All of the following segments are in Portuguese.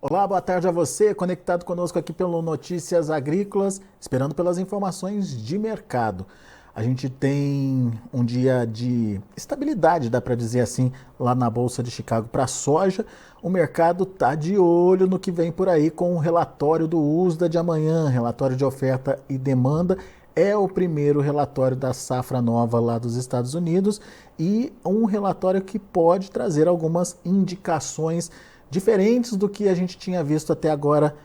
Olá, boa tarde a você, conectado conosco aqui pelo Notícias Agrícolas, esperando pelas informações de mercado. A gente tem um dia de estabilidade, dá para dizer assim, lá na Bolsa de Chicago para a soja. O mercado está de olho no que vem por aí com o relatório do USDA de amanhã, relatório de oferta e demanda. É o primeiro relatório da safra nova lá dos Estados Unidos e um relatório que pode trazer algumas indicações diferentes do que a gente tinha visto até agora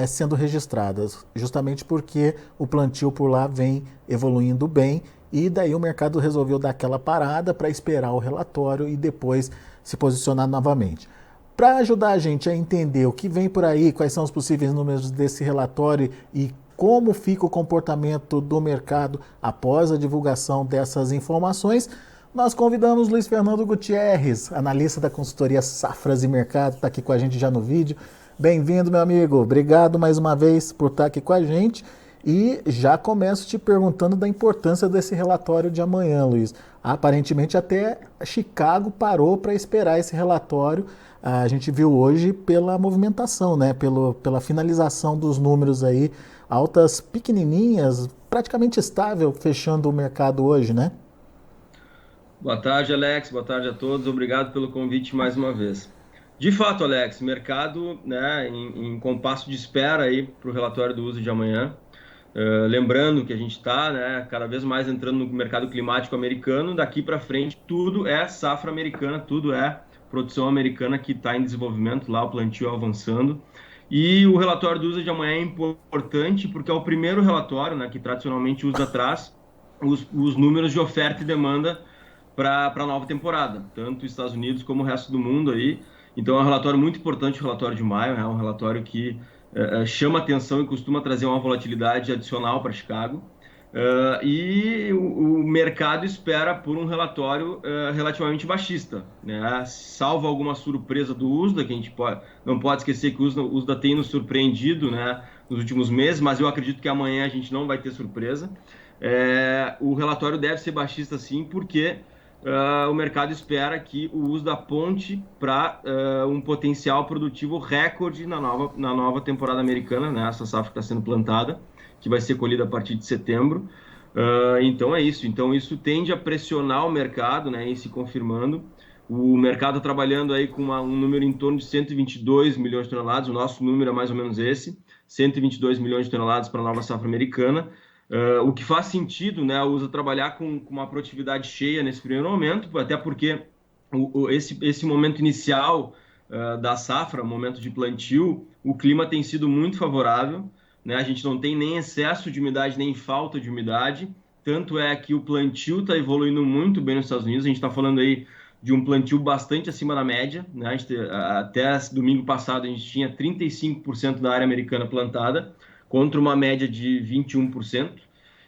sendo registradas, justamente porque o plantio por lá vem evoluindo bem e daí o mercado resolveu dar aquela parada para esperar o relatório e depois se posicionar novamente. Para ajudar a gente a entender o que vem por aí, quais são os possíveis números desse relatório e como fica o comportamento do mercado após a divulgação dessas informações, nós convidamos Luiz Fernando Gutierrez, analista da consultoria Safras e Mercado, está aqui com a gente já no vídeo. Bem-vindo, meu amigo. Obrigado mais uma vez por estar aqui com a gente. E já começo te perguntando da importância desse relatório de amanhã, Luiz. Aparentemente até Chicago parou para esperar esse relatório. A gente viu hoje pela movimentação, né? Pela finalização dos números aí, altas pequenininhas, praticamente estável, fechando o mercado hoje, né? Boa tarde, Alex. Boa tarde a todos. Obrigado pelo convite mais uma vez. De fato, Alex, mercado, né, em compasso de espera aí para o relatório do uso de amanhã. Lembrando que a gente está, né, cada vez mais entrando no mercado climático americano. Daqui para frente, tudo é safra americana, tudo é produção americana que está em desenvolvimento lá, o plantio avançando. E o relatório do uso de amanhã é importante porque é o primeiro relatório, né, que tradicionalmente o USDA traz os números de oferta e demanda para a nova temporada, tanto os Estados Unidos como o resto do mundo aí. Então é um relatório muito importante, o relatório de maio, é um relatório que chama atenção e costuma trazer uma volatilidade adicional para Chicago. E o mercado espera por um relatório relativamente baixista, né? Salvo alguma surpresa do USDA, que a gente não pode esquecer que o USDA tem nos surpreendido, né, nos últimos meses, mas eu acredito que amanhã a gente não vai ter surpresa. O relatório deve ser baixista sim, porque o mercado espera que o uso da ponte para um potencial produtivo recorde na nova temporada americana, né? Essa safra que está sendo plantada, que vai ser colhida a partir de setembro. Então é isso. Então isso tende a pressionar o mercado, né? E se confirmando. O mercado trabalhando aí com um número em torno de 122 milhões de toneladas. O nosso número é mais ou menos esse, 122 milhões de toneladas para a nova safra americana. O que faz sentido, né, usa trabalhar com uma produtividade cheia nesse primeiro momento, até porque esse momento inicial da safra, momento de plantio, o clima tem sido muito favorável, né? A gente não tem nem excesso de umidade, nem falta de umidade, tanto é que o plantio está evoluindo muito bem nos Estados Unidos. A gente está falando aí de um plantio bastante acima da média, né? Até domingo passado a gente tinha 35% da área americana plantada, contra uma média de 21%,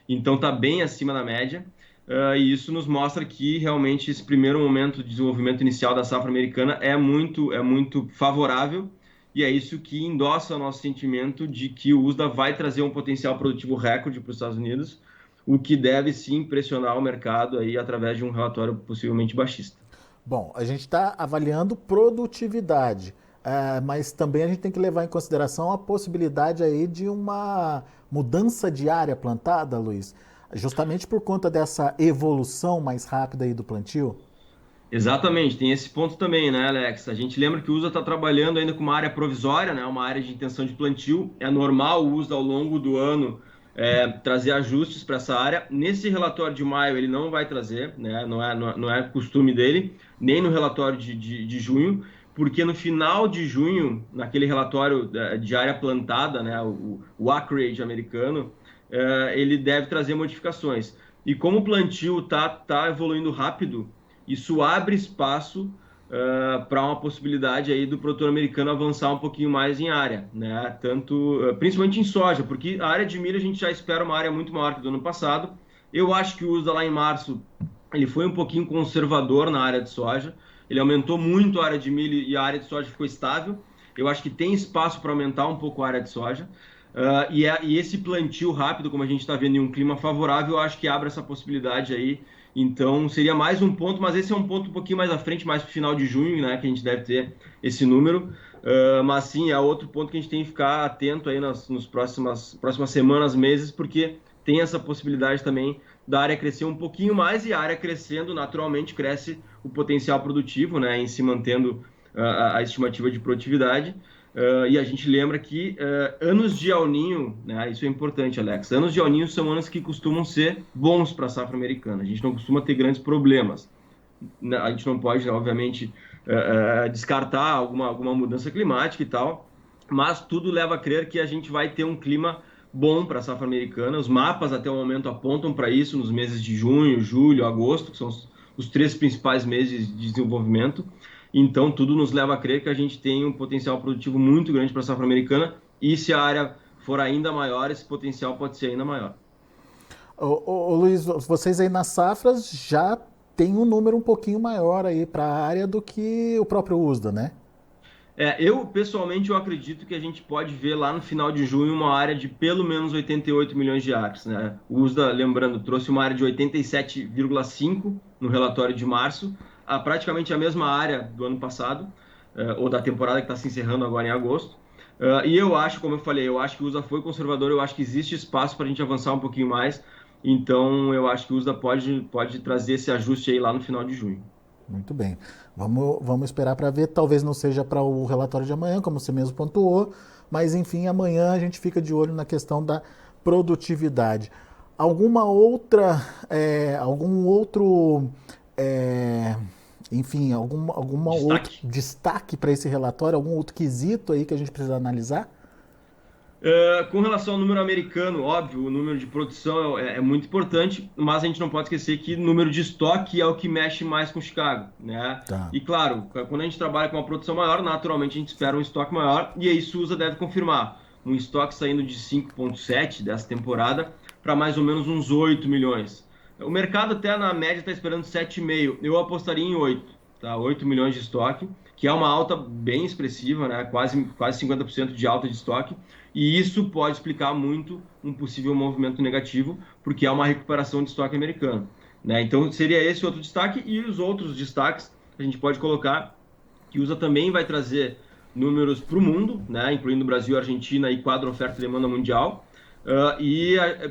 então está bem acima da média, e isso nos mostra que realmente esse primeiro momento de desenvolvimento inicial da safra americana é muito favorável, e é isso que endossa o nosso sentimento de que o USDA vai trazer um potencial produtivo recorde para os Estados Unidos, o que deve sim pressionar o mercado aí através de um relatório possivelmente baixista. Bom, a gente está avaliando produtividade, mas também a gente tem que levar em consideração a possibilidade aí de uma mudança de área plantada, Luiz, justamente por conta dessa evolução mais rápida aí do plantio. Exatamente, tem esse ponto também, né, Alex? A gente lembra que o USDA está trabalhando ainda com uma área provisória, né, uma área de intenção de plantio. É normal o USDA ao longo do ano trazer ajustes para essa área. Nesse relatório de maio ele não vai trazer, né, não é costume dele, nem no relatório de junho, porque no final de junho, naquele relatório de área plantada, né, o acreage americano, ele deve trazer modificações. E como o plantio tá evoluindo rápido, isso abre espaço para uma possibilidade aí do produtor americano avançar um pouquinho mais em área, né? Tanto, principalmente em soja, porque a área de milho a gente já espera uma área muito maior que do ano passado. Eu acho que o USDA lá em março ele foi um pouquinho conservador na área de soja. Ele aumentou muito a área de milho e a área de soja ficou estável. Eu acho que tem espaço para aumentar um pouco a área de soja. E esse plantio rápido, como a gente está vendo em um clima favorável, eu acho que abre essa possibilidade aí. Então, seria mais um ponto, mas esse é um ponto um pouquinho mais à frente, mais para o final de junho, né, que a gente deve ter esse número. Mas sim, é outro ponto que a gente tem que ficar atento aí nas próximas semanas, meses, porque tem essa possibilidade também da área crescer um pouquinho mais, e a área crescendo, naturalmente, cresce o potencial produtivo, né, em se mantendo a estimativa de produtividade. E a gente lembra que anos de El Niño, né, isso é importante, Alex, anos de El Niño são anos que costumam ser bons para a safra americana, a gente não costuma ter grandes problemas. A gente não pode, obviamente, descartar alguma mudança climática e tal, mas tudo leva a crer que a gente vai ter um clima bom para a safra americana. Os mapas até o momento apontam para isso nos meses de junho, julho, agosto, que são os 3 principais meses de desenvolvimento. Então, tudo nos leva a crer que a gente tem um potencial produtivo muito grande para a safra americana, e se a área for ainda maior, esse potencial pode ser ainda maior. Luiz, vocês aí nas safras já tem um número um pouquinho maior aí para a área do que o próprio USDA, né? Eu, pessoalmente, eu acredito que a gente pode ver lá no final de junho uma área de pelo menos 88 milhões de acres, né? O USDA, lembrando, trouxe uma área de 87,5 no relatório de março, praticamente a mesma área do ano passado, ou da temporada que está se encerrando agora em agosto. E eu acho, como eu falei, eu acho que o USDA foi conservador, eu acho que existe espaço para a gente avançar um pouquinho mais, então eu acho que o USDA pode trazer esse ajuste aí lá no final de junho. Muito bem. Vamos esperar para ver. Talvez não seja para o relatório de amanhã, como você mesmo pontuou, mas enfim, amanhã a gente fica de olho na questão da produtividade. Alguma outra, algum outro, enfim, alguma outro destaque para esse relatório, algum outro quesito aí que a gente precisa analisar? Com relação ao número americano, óbvio, o número de produção é muito importante, mas a gente não pode esquecer que o número de estoque é o que mexe mais com Chicago, né? Tá. E claro, quando a gente trabalha com uma produção maior, naturalmente a gente espera um estoque maior, e aí Susa deve confirmar um estoque saindo de 5,7 dessa temporada para mais ou menos uns 8 milhões. O mercado até na média está esperando 7,5, eu apostaria em 8, tá? 8 milhões de estoque, que é uma alta bem expressiva, né? Quase 50% de alta de estoque. E isso pode explicar muito um possível movimento negativo, porque é uma recuperação de estoque americano, né? Então, seria esse outro destaque. E os outros destaques, a gente pode colocar que o USA também vai trazer números para o mundo, né? Incluindo Brasil, Argentina e quadro oferta e demanda mundial.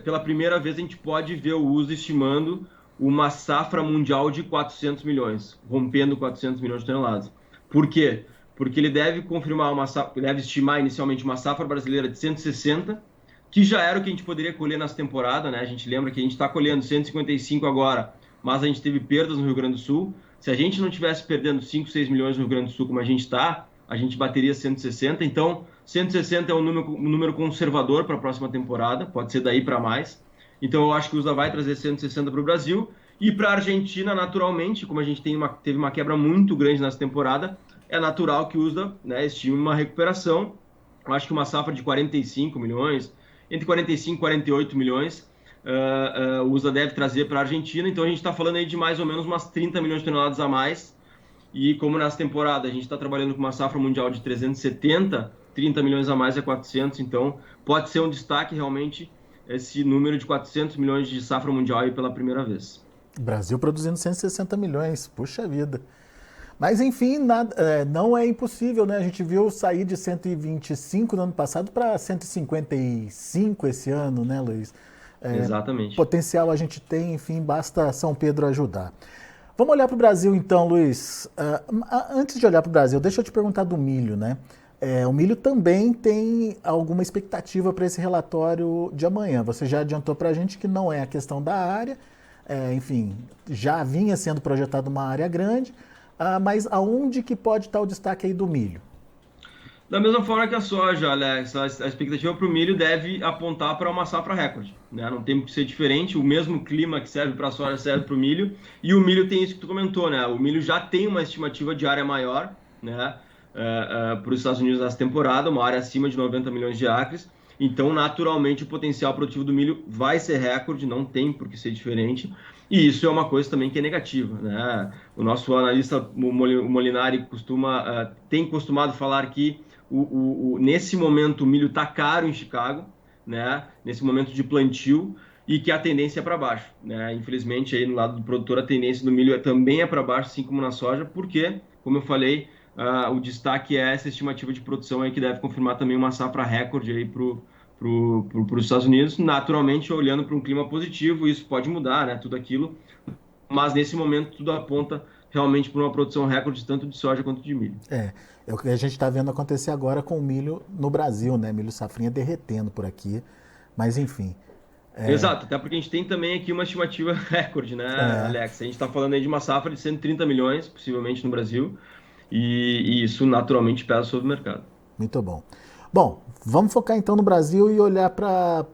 Pela primeira vez, a gente pode ver o USA estimando uma safra mundial de 400 milhões, rompendo 400 milhões de toneladas. Por quê? Porque ele deve confirmar deve estimar inicialmente uma safra brasileira de 160, que já era o que a gente poderia colher nessa temporada, né? A gente lembra que a gente está colhendo 155 agora, mas a gente teve perdas no Rio Grande do Sul. Se a gente não tivesse perdendo 5, 6 milhões no Rio Grande do Sul como a gente está, a gente bateria 160. Então, 160 é um número conservador para a próxima temporada, pode ser daí para mais. Então, eu acho que o USA vai trazer 160 para o Brasil. E para a Argentina, naturalmente, como a gente teve uma quebra muito grande nessa temporada, é natural que o USA, né, estime uma recuperação. Eu acho que uma safra de 45 milhões, entre 45 e 48 milhões, o USA deve trazer para a Argentina. Então a gente está falando aí de mais ou menos umas 30 milhões de toneladas a mais. E como nessa temporada a gente está trabalhando com uma safra mundial de 370, 30 milhões a mais é 400. Então pode ser um destaque realmente esse número de 400 milhões de safra mundial aí pela primeira vez. Brasil produzindo 160 milhões, puxa vida. Mas, enfim, não é impossível, né? A gente viu sair de 125 no ano passado para 155 esse ano, né, Luiz? Exatamente. Potencial a gente tem, enfim, basta São Pedro ajudar. Vamos olhar para o Brasil, então, Luiz. Antes de olhar para o Brasil, deixa eu te perguntar do milho, né? O milho também tem alguma expectativa para esse relatório de amanhã. Você já adiantou para a gente que não é a questão da área, enfim, já vinha sendo projetada uma área grande. Mas aonde que pode estar o destaque aí do milho? Da mesma forma que a soja, Alex, a expectativa para o milho deve apontar para uma safra recorde, né? Não tem que ser diferente, o mesmo clima que serve para a soja serve para o milho, e o milho tem isso que tu comentou, né? O milho já tem uma estimativa de área maior, né? Para os Estados Unidos nessa temporada, uma área acima de 90 milhões de acres. Então, naturalmente, o potencial produtivo do milho vai ser recorde, não tem por que ser diferente. E isso é uma coisa também que é negativa, né? O nosso analista, o Molinari, tem costumado falar que nesse momento o milho está caro em Chicago, né, nesse momento de plantio, e que a tendência é para baixo, né? Infelizmente, aí no lado do produtor, a tendência do milho também é para baixo, assim como na soja, porque, como eu falei, o destaque é essa estimativa de produção aí que deve confirmar também uma safra recorde aí para os Estados Unidos, naturalmente olhando para um clima positivo, isso pode mudar, né, tudo aquilo, mas nesse momento tudo aponta realmente para uma produção recorde tanto de soja quanto de milho. É o que a gente está vendo acontecer agora com o milho no Brasil, né? Milho safrinha derretendo por aqui, mas enfim. Exato, até porque a gente tem também aqui uma estimativa recorde, né, É, Alex? A gente está falando aí de uma safra de 130 milhões, possivelmente no Brasil, e isso naturalmente pesa sobre o mercado. muito bom. Bom, vamos focar então no Brasil e olhar para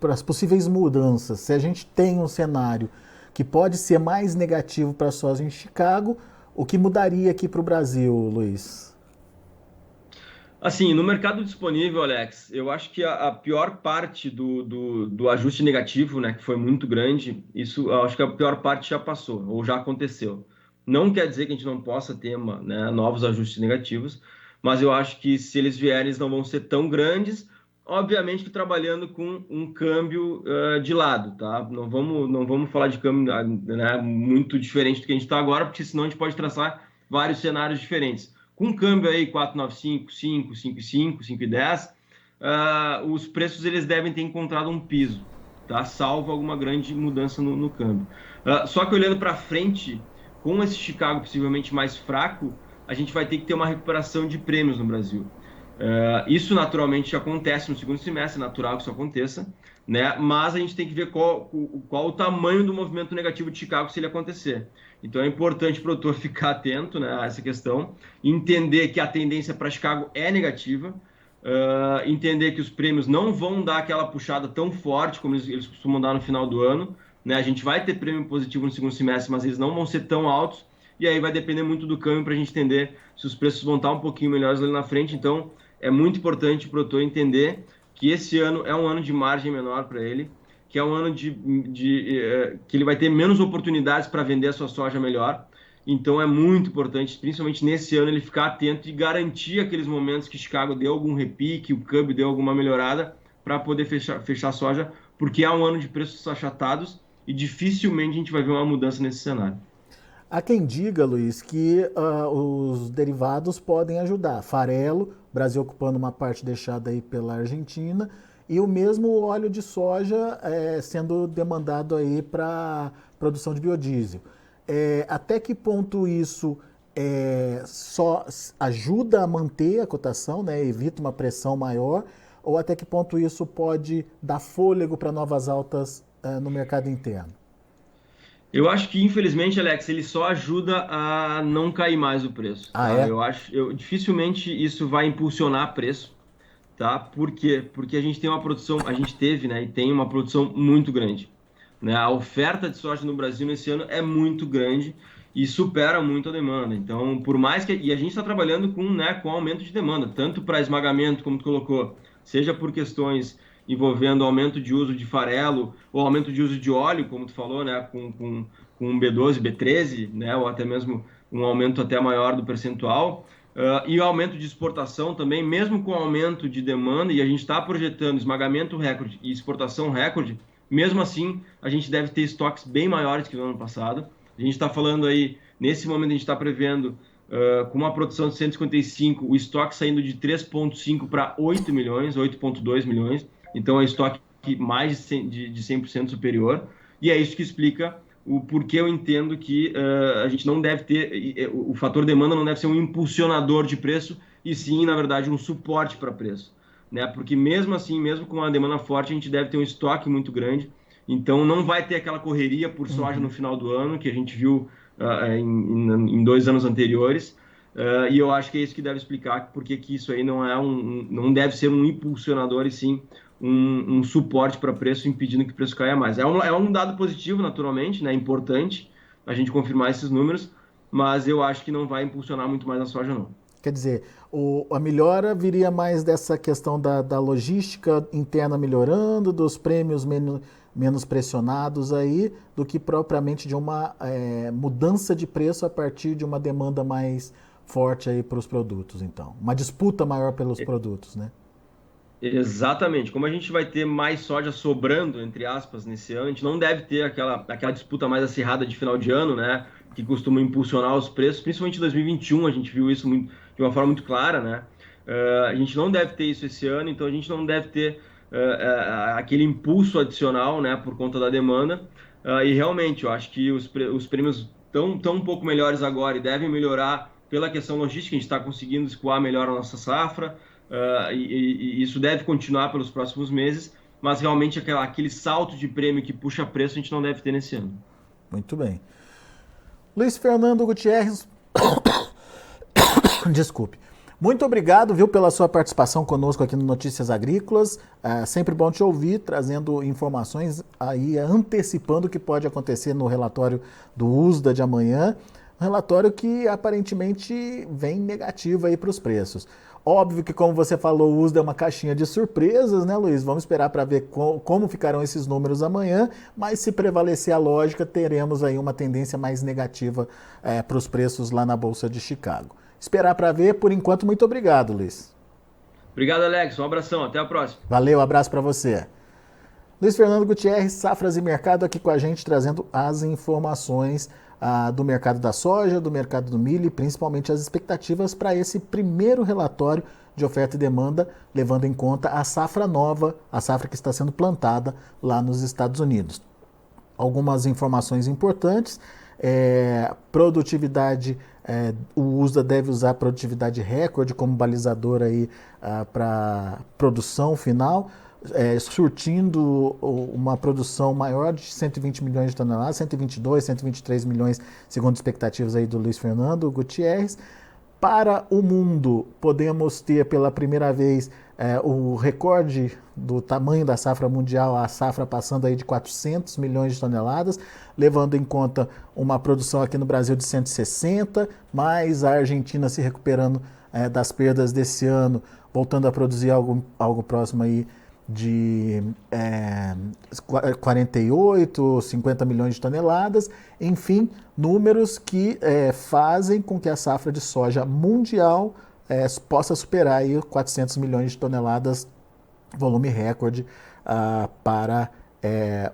as possíveis mudanças. Se a gente tem um cenário que pode ser mais negativo para a soja em Chicago, o que mudaria aqui para o Brasil, Luiz? Assim, no mercado disponível, Alex, eu acho que a pior parte do ajuste negativo, né, que foi muito grande, isso eu acho que a pior parte já passou, ou já aconteceu. Não quer dizer que a gente não possa ter né, novos ajustes negativos, mas eu acho que se eles vierem, eles não vão ser tão grandes, obviamente que trabalhando com um câmbio de lado, tá? Não vamos falar de câmbio né, muito diferente do que a gente está agora, porque senão a gente pode traçar vários cenários diferentes. Com câmbio aí 4,95, 5, 5,5, 5,10, os preços eles devem ter encontrado um piso, tá? Salvo alguma grande mudança no câmbio. Só que olhando para frente, com esse Chicago possivelmente mais fraco, a gente vai ter que ter uma recuperação de prêmios no Brasil. Isso naturalmente acontece no segundo semestre, é natural que isso aconteça, né? Mas a gente tem que ver qual o tamanho do movimento negativo de Chicago se ele acontecer. Então é importante o produtor ficar atento, né, a essa questão, entender que a tendência para Chicago é negativa, entender que os prêmios não vão dar aquela puxada tão forte como eles costumam dar no final do ano, né? A gente vai ter prêmio positivo no segundo semestre, mas eles não vão ser tão altos, e aí vai depender muito do câmbio para a gente entender se os preços vão estar um pouquinho melhores ali na frente. Então é muito importante o produtor entender que esse ano é um ano de margem menor para ele, que é um ano que ele vai ter menos oportunidades para vender a sua soja melhor. Então é muito importante, principalmente nesse ano, ele ficar atento e garantir aqueles momentos que Chicago deu algum repique, o câmbio deu alguma melhorada para poder fechar a soja, porque é um ano de preços achatados e dificilmente a gente vai ver uma mudança nesse cenário. Há quem diga, Luiz, que os derivados podem ajudar. Farelo, Brasil ocupando uma parte deixada aí pela Argentina, e o mesmo óleo de soja sendo demandado aí para produção de biodiesel. Até que ponto isso só ajuda a manter a cotação, né, evita uma pressão maior, ou até que ponto isso pode dar fôlego para novas altas no mercado interno? Eu acho que, infelizmente, Alex, ele só ajuda a não cair mais o preço, Ah, tá? é? Dificilmente isso vai impulsionar preço, tá? Por quê? Porque a gente tem uma produção, a gente teve, né, e tem uma produção muito grande, né? A oferta de soja no Brasil nesse ano é muito grande e supera muito a demanda. Então, por mais que... E a gente está trabalhando com aumento de demanda, tanto para esmagamento, como tu colocou, seja por questões envolvendo aumento de uso de farelo ou aumento de uso de óleo, como tu falou, né, com B12, B13, né, ou até mesmo um aumento até maior do percentual, e aumento de exportação também, mesmo com aumento de demanda, e a gente está projetando esmagamento recorde e exportação recorde, mesmo assim, a gente deve ter estoques bem maiores que no ano passado. A gente está falando aí, nesse momento a gente está prevendo, com uma produção de 155, o estoque saindo de 3,5 para 8 milhões, 8,2 milhões. Então é estoque mais de 100% superior. E é isso que explica o porquê eu entendo que a gente não deve ter... O fator demanda não deve ser um impulsionador de preço, e sim, na verdade, um suporte para preço, né? Porque mesmo assim, mesmo com uma demanda forte, a gente deve ter um estoque muito grande. Então não vai ter aquela correria por soja no final do ano que a gente viu em 2 anos anteriores. E eu acho que é isso que deve explicar porque que isso aí não deve ser um impulsionador, e sim um suporte para preço, impedindo que o preço caia mais. É um dado positivo, naturalmente, né? É importante a gente confirmar esses números, mas eu acho que não vai impulsionar muito mais a soja, não. Quer dizer, a melhora viria mais dessa questão da logística interna melhorando, dos prêmios menos pressionados aí, do que propriamente de uma mudança de preço a partir de uma demanda mais forte aí para os produtos, então. Uma disputa maior pelos produtos, né? Exatamente. Como a gente vai ter mais soja sobrando, entre aspas, nesse ano, a gente não deve ter aquela disputa mais acirrada de final de ano, né? Que costuma impulsionar os preços, principalmente em 2021, a gente viu isso de uma forma muito clara, né? A gente não deve ter isso esse ano, então a gente não deve ter aquele impulso adicional, né? Por conta da demanda. E realmente, eu acho que os prêmios estão um pouco melhores agora e devem melhorar pela questão logística, a gente está conseguindo escoar melhor a nossa safra. E isso deve continuar pelos próximos meses, mas realmente aquele salto de prêmio que puxa preço a gente não deve ter nesse ano. Muito bem. Luiz Fernando Gutierrez, desculpe. Muito obrigado, viu, pela sua participação conosco aqui no Notícias Agrícolas. É sempre bom te ouvir, trazendo informações aí, antecipando o que pode acontecer no relatório do USDA de amanhã. Um relatório que aparentemente vem negativo aí para os preços. Óbvio que, como você falou, o USDA é uma caixinha de surpresas, né, Luiz? Vamos esperar para ver como ficarão esses números amanhã, mas se prevalecer a lógica, teremos aí uma tendência mais negativa para os preços lá na Bolsa de Chicago. Esperar para ver, por enquanto, muito obrigado, Luiz. Obrigado, Alex. Um abração, até a próxima. Valeu, abraço para você. Luiz Fernando Gutierrez, Safras e Mercado, aqui com a gente, trazendo as informações do mercado da soja, do mercado do milho e principalmente as expectativas para esse primeiro relatório de oferta e demanda, levando em conta a safra nova, a safra que está sendo plantada lá nos Estados Unidos. Algumas informações importantes, produtividade, o USDA deve usar produtividade recorde como balizador aí para produção final, surtindo uma produção maior de 120 milhões de toneladas, 122, 123 milhões, segundo expectativas aí do Luiz Fernando Gutierrez. Para o mundo, podemos ter pela primeira vez o recorde do tamanho da safra mundial, a safra passando aí de 400 milhões de toneladas, levando em conta uma produção aqui no Brasil de 160, mais a Argentina se recuperando das perdas desse ano, voltando a produzir algo próximo aí de 48, 50 milhões de toneladas, enfim, números que fazem com que a safra de soja mundial possa superar aí 400 milhões de toneladas, volume recorde para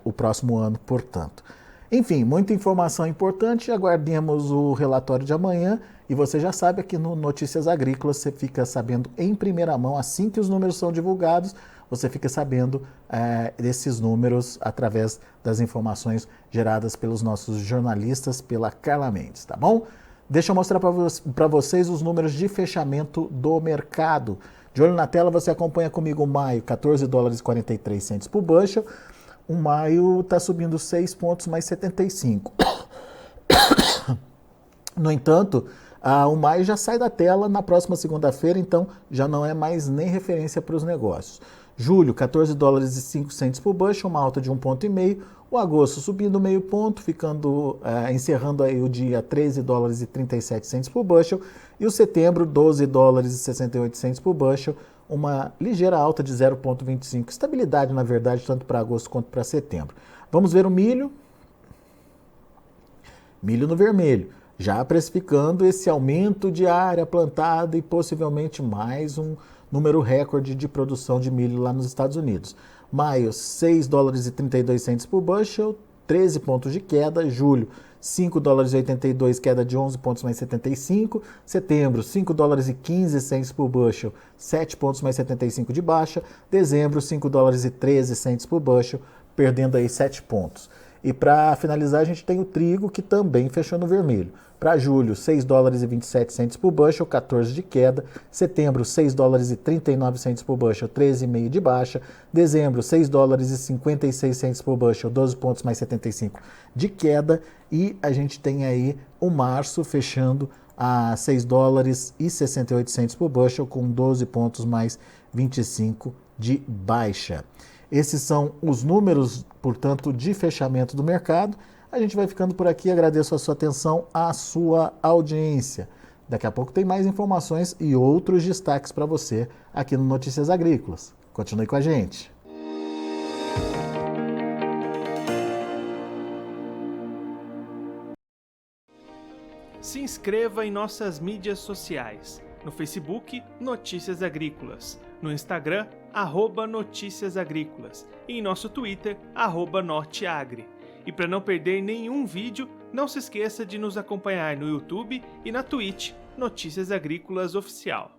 o próximo ano, portanto. Enfim, muita informação importante, aguardemos o relatório de amanhã e você já sabe, aqui no Notícias Agrícolas você fica sabendo em primeira mão, assim que os números são divulgados, você fica sabendo desses números através das informações geradas pelos nossos jornalistas, pela Carla Mendes, tá bom? Deixa eu mostrar para vocês os números de fechamento do mercado. De olho na tela, você acompanha comigo o maio, 14 dólares e 43 centos por bushel. O maio está subindo 6 pontos mais 75. No entanto, o maio já sai da tela na próxima segunda-feira, então já não é mais nem referência para os negócios. Julho, 14 dólares e 5 centos por bushel, uma alta de 1,5 ponto. O agosto subindo meio ponto, encerrando aí o dia 13 dólares e 37 centos por bushel. E o setembro, 12 dólares e 68 centos por bushel, uma ligeira alta de 0,25. Estabilidade, na verdade, tanto para agosto quanto para setembro. Vamos ver o milho. Milho no vermelho, já precificando esse aumento de área plantada e possivelmente mais um número recorde de produção de milho lá nos Estados Unidos. Maio, 6 dólares e 32 centos por bushel, 13 pontos de queda. Julho, 5 dólares e 82, queda de 11 pontos mais 75. Setembro, 5 dólares e 15 centos por bushel, 7 pontos mais 75 de baixa. Dezembro, 5 dólares e 13 centos por bushel, perdendo aí 7 pontos. E para finalizar, a gente tem o trigo, que também fechou no vermelho. Para julho, 6 dólares e 27 centos por bushel, 14 de queda. Setembro, 6 dólares e 39 centos por bushel, 13,5 de baixa. Dezembro, 6 dólares e 56 centos por bushel, 12 pontos mais 75 de queda. E a gente tem aí o março fechando a 6 dólares e 68 centos por bushel, com 12 pontos mais 25 de baixa. Esses são os números, portanto, de fechamento do mercado. A gente vai ficando por aqui, agradeço a sua atenção, a sua audiência. Daqui a pouco tem mais informações e outros destaques para você aqui no Notícias Agrícolas. Continue com a gente. Se inscreva em nossas mídias sociais. No Facebook, Notícias Agrícolas. no Instagram, @Notícias Agrícolas, e em nosso Twitter, @Norteagri. E para não perder nenhum vídeo, não se esqueça de nos acompanhar no YouTube e na Twitch, Notícias Agrícolas Oficial.